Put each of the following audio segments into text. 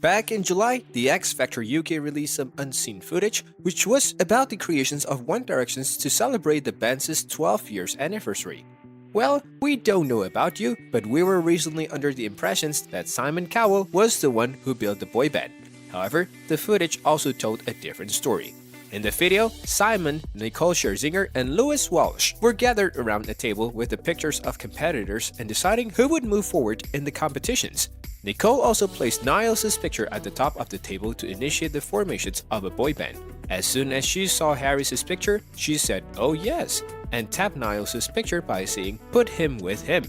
Back in July, the X Factor UK released some unseen footage, which was about the creations of One Direction to celebrate the band's 12 years anniversary. Well, we don't know about you, but we were recently under the impressions that Simon Cowell was the one who built the boy band. However, the footage also told a different story. In the video, Simon, Nicole Scherzinger, and Lewis Walsh were gathered around a table with the pictures of competitors and deciding who would move forward in the competitions. Nicole also placed Niles' picture at the top of the table to initiate the formations of a boy band. As soon as she saw Harry's picture, she said, "Oh yes," and tapped Niles' picture by saying, "Put him with him."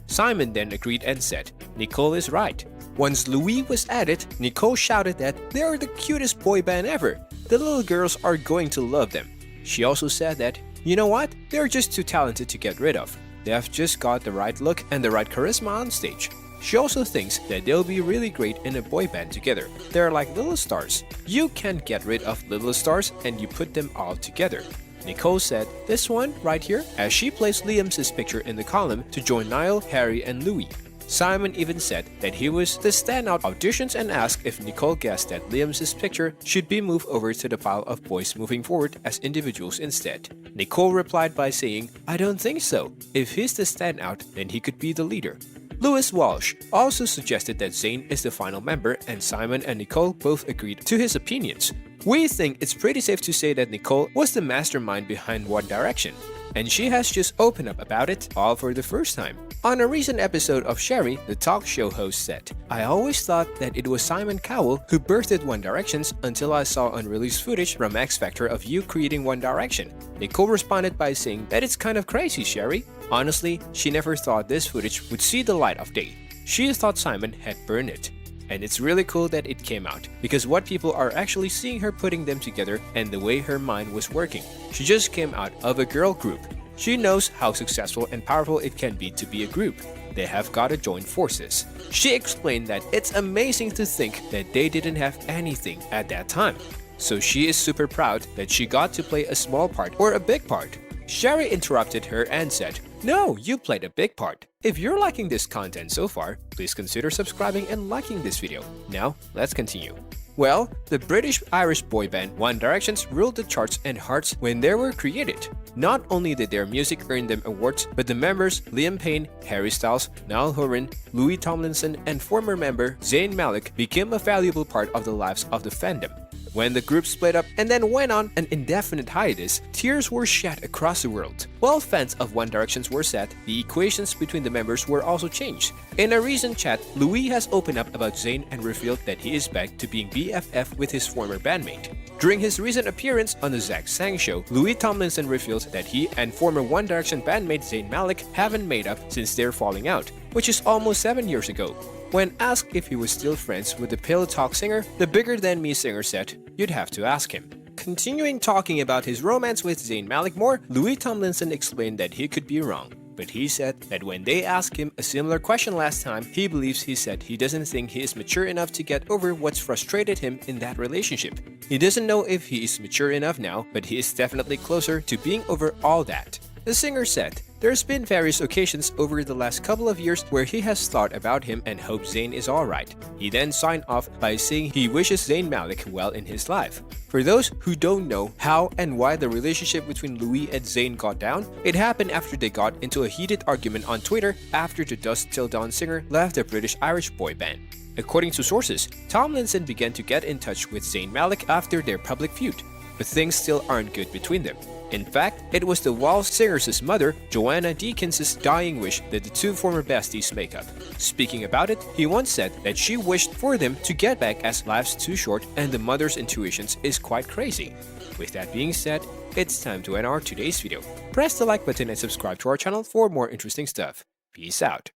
Simon then agreed and said, "Nicole is right." Once Louis was added, Nicole shouted that they are the cutest boy band ever. The little girls are going to love them. She also said that, you know what, they're just too talented to get rid of. They have just got the right look and the right charisma on stage. She also thinks that they'll be really great in a boy band together. They're like little stars. You can't get rid of little stars and you put them all together. Nicole said, "This one right here," as she placed Liam's picture in the column to join Niall, Harry, and Louis. Simon even said that he was the standout auditions and asked if Nicole guessed that Liam's picture should be moved over to the pile of boys moving forward as individuals instead. Nicole replied by saying, "I don't think so. If he's the standout, then he could be the leader." Lewis Walsh also suggested that Zayn is the final member, and Simon and Nicole both agreed to his opinions. We think it's pretty safe to say that Nicole was the mastermind behind One Direction, and she has just opened up about it all for the first time. On a recent episode of Sherry, the talk show host said, "I always thought that it was Simon Cowell who birthed One Direction until I saw unreleased footage from X Factor of you creating One Direction." Nicole responded by saying that it's kind of crazy, Sherry. Honestly, she never thought this footage would see the light of day. She thought Simon had burned it. And it's really cool that it came out, because what people are actually seeing her putting them together and the way her mind was working. She just came out of a girl group. She knows how successful and powerful it can be to be a group. They have got to join forces. She explained that it's amazing to think that they didn't have anything at that time. So she is super proud that she got to play a small part or a big part. Sherry interrupted her and said, "No, you played a big part. If you're liking this content so far, please consider subscribing and liking this video." Now, let's continue. Well, the British-Irish boy band One Direction ruled the charts and hearts when they were created. Not only did their music earn them awards, but the members Liam Payne, Harry Styles, Niall Horan, Louis Tomlinson, and former member Zayn Malik became a valuable part of the lives of the fandom. When the group split up and then went on an indefinite hiatus, tears were shed across the world. While fans of One Direction were sad, the equations between the members were also changed. In a recent chat, Louis has opened up about Zayn and revealed that he is back to being BFF with his former bandmate. During his recent appearance on the Zach Sang Show, Louis Tomlinson revealed that he and former One Direction bandmate Zayn Malik haven't made up since their falling out, which is almost 7 years ago. When asked if he was still friends with the Pillow Talk singer, the Bigger Than Me singer said, "You'd have to ask him." Continuing talking about his romance with Zayn Malik more, Louis Tomlinson explained that he could be wrong. But he said that when they asked him a similar question last time, he believes he said he doesn't think he is mature enough to get over what's frustrated him in that relationship. He doesn't know if he is mature enough now, but he is definitely closer to being over all that. The singer said, "There's been various occasions over the last couple of years where he has thought about him and hopes Zayn is alright." He then signed off by saying he wishes Zayn Malik well in his life. For those who don't know how and why the relationship between Louis and Zayn got down, it happened after they got into a heated argument on Twitter after the Dusk Till Dawn singer left the British-Irish boy band. According to sources, Tomlinson began to get in touch with Zayn Malik after their public feud, but things still aren't good between them. In fact, it was the Walsh singer's mother, Joanna Deakins' dying wish that the two former besties make up. Speaking about it, he once said that she wished for them to get back as life's too short and the mother's intuitions is quite crazy. With that being said, it's time to end our today's video. Press the like button and subscribe to our channel for more interesting stuff. Peace out.